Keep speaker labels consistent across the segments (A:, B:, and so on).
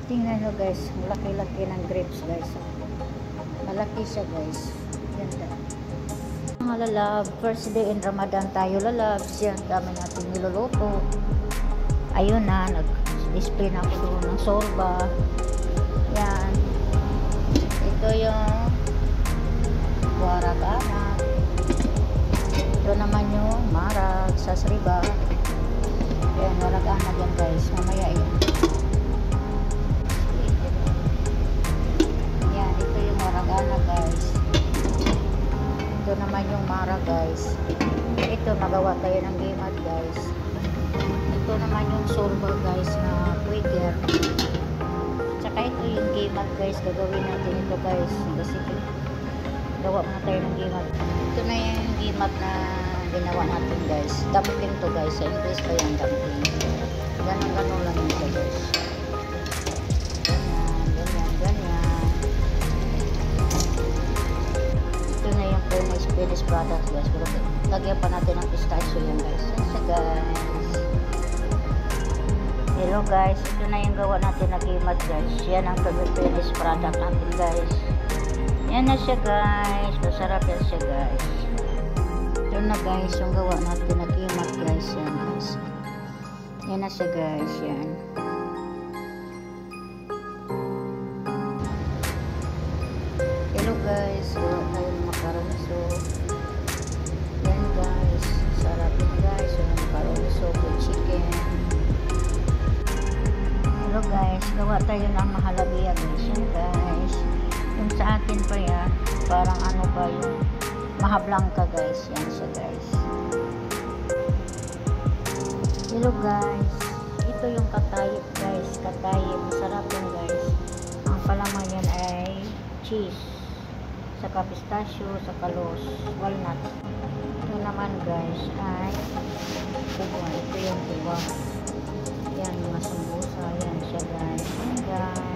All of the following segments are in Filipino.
A: Tingnan nyo guys, malaki-laki ng grapes guys. Malaki siya guys. Ganda. Mga lalab, first day in Ramadan tayo lalabs. Yan, dami natin niluluto. Ayun na, nag-display na ako doon ng sorba. Yan. Ito yung warak anak. Ito naman yung marag sa sriba. Yan, warak anak yan guys. Mamaya yun. Yan, ito yung warak anak guys. Ito naman yung mara guys. Ito, nagawa tayo ng gimat guys. Ito naman yung sorba guys na quaker. Tsaka ito yung gimat guys. Gagawin natin ito guys. Kasi gawa muna tayo ng gimat. Ito na yung gimat na ginawa natin guys. Dumpling to guys. Sa English pa yung dumpling. Ganon lang ito guys. Ganyan. Ito na yung finished product guys. Pero lagyan pa natin ng pistachio yan guys. Yan siya guys. Hello guys, ito na yung gawa natin na gimat guys. Yan ang finished product natin guys. Yan na siya guys. Masarap yan siya guys. Ito na guys yung gawa natin na gimat guys. Yan guys. Yan na siya guys. Yan. Hello guys. Gawa tayo ng macaroniso. Yan guys. Sarap yun guys. Yung macaroniso with chicken. Hello guys, gawa tayo ng mahalabiya guys. Yan guys. Yung sa atin pa yan, parang ano pa yung mahablangka guys. Yan siya guys. Hello guys. Ito yung katayip guys. Katayip. Masarap yun guys. Ang palaman yan ay cheese. Saka pistachio, saka walnut. Ito naman guys ay kuba. Ito yung kuba. Yan, mga sambusa. Yan siya guys. Yan guys.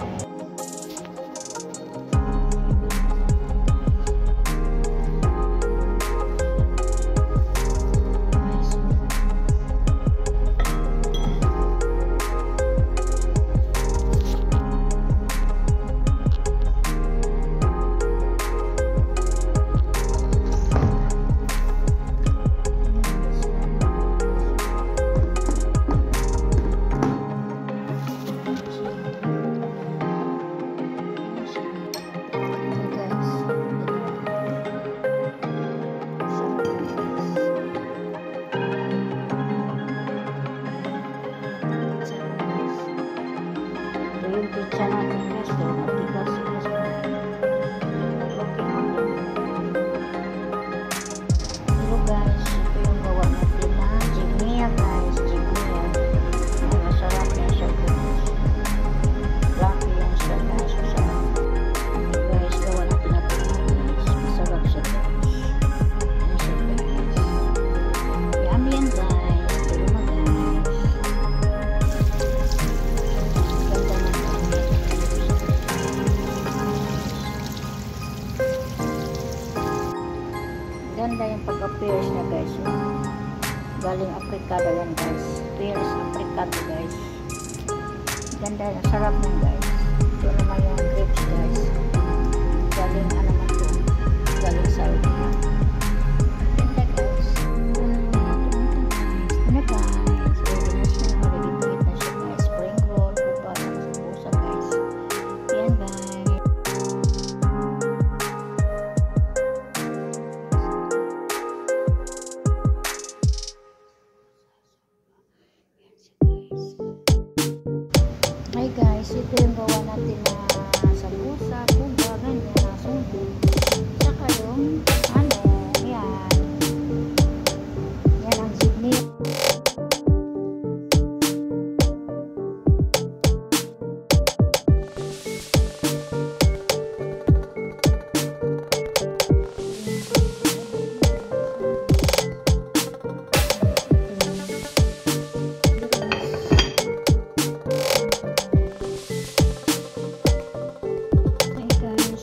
A: Yung pizza natin guys, ito matigas guys. Hello guys, ito yung gawa natin na jigmia guys. Jigmia, masarap yan siya guys. Fluffy yan siya guys. Masarap guys, gawa natin guys. Masarap siya guys. Yan siya guys. Yummy yan guys. Ito mo guys. Ganda yung pagka-pears na guys. Galing Afrikado yan guys. Pears Afrikado guys. Ganda yan. Sarap yan guys. Ito naman yung grapes guys. Galing ano man ito. Galing Saudi. Ganda guys. Ano guys. Ready na siya. Ready to eat na siya guys. Spring roll. Kupa. Sambusa guys. Yan guys. Hi guys, ito yung gawa natin na sambusa, kuba, ganyan, sundo. Saka yung, yan. Yan ang zigni.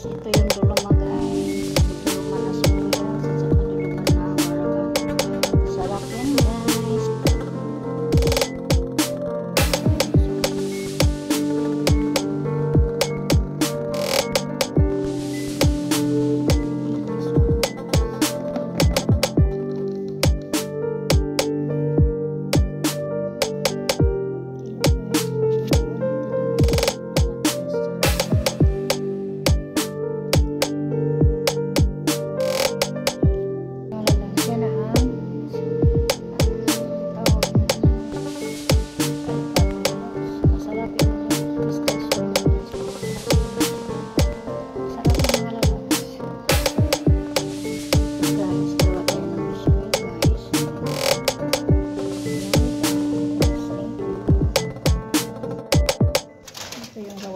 A: Ito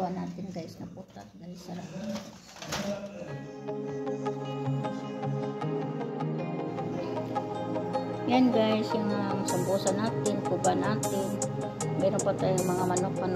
A: gawa natin guys na putat guys. Sarap. Yan guys, yung sambusa natin, kuba natin. Meron pa tayong mga manok-manok